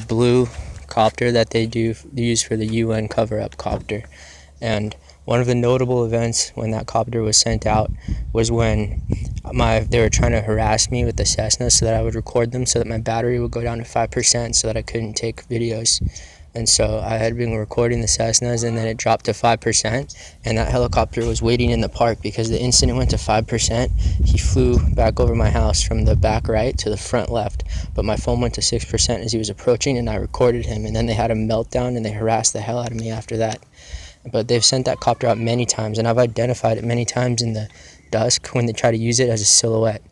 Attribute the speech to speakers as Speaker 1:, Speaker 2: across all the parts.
Speaker 1: blue copter that they use for the UN cover-up copter. And one of the notable events when that copter was sent out was when they were trying to harass me with the Cessna so that I would record them, so that my battery would go down to 5% so that I couldn't take videos. And so I had been recording the Cessnas, and then it dropped to 5%, and that helicopter was waiting in the park because the instant it went to 5%, he flew back over my house from the back right to the front left, but my phone went to 6% as he was approaching, and I recorded him, and then they had a meltdown, and they harassed the hell out of me after that. But they've sent that copter out many times, and I've identified it many times in the dusk when they try to use it as a silhouette.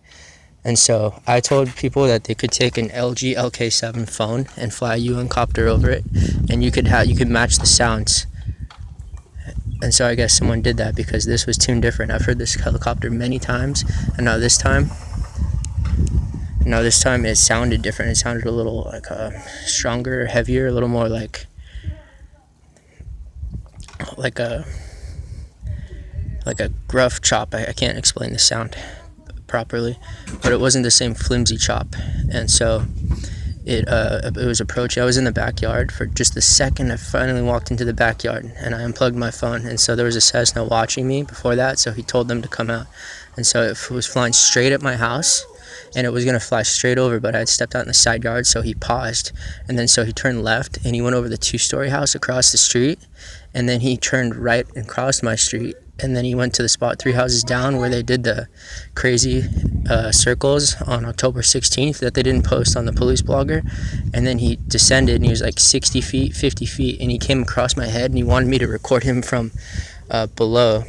Speaker 1: And so I told people that they could take an LG LK7 phone and fly a UN copter over it, and you could match the sounds. And so I guess someone did that because this was tuned different. I've heard this helicopter many times, and now this time it sounded different. It sounded a little like stronger, heavier, a little more like a gruff chop. I can't explain the sound properly, but it wasn't the same flimsy chop. And so it was approaching. I was in the backyard for just the second I finally walked into the backyard, and I unplugged my phone, and so there was a Cessna watching me before that, so he told them to come out. And so it was flying straight at my house, and it was going to fly straight over, but I had stepped out in the side yard, so he paused, and then so he turned left, and he went over the 2-story house across the street, and then he turned right and crossed my street, and then he went to the spot 3 houses down where they did the crazy circles on October 16th that they didn't post on the police blogger. And then he descended, and he was like 60 feet, 50 feet, and he came across my head, and he wanted me to record him from below.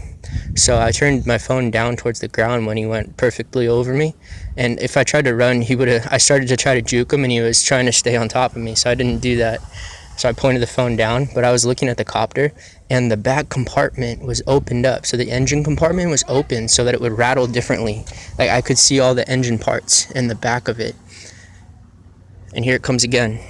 Speaker 1: So I turned my phone down towards the ground when he went perfectly over me, and if I tried to run, I started to try to juke him, and he was trying to stay on top of me, so I didn't do that. So I pointed the phone down, but I was looking at the copter, and the back compartment was opened up. So the engine compartment was open so that it would rattle differently. Like I could see all the engine parts in the back of it. And here it comes again.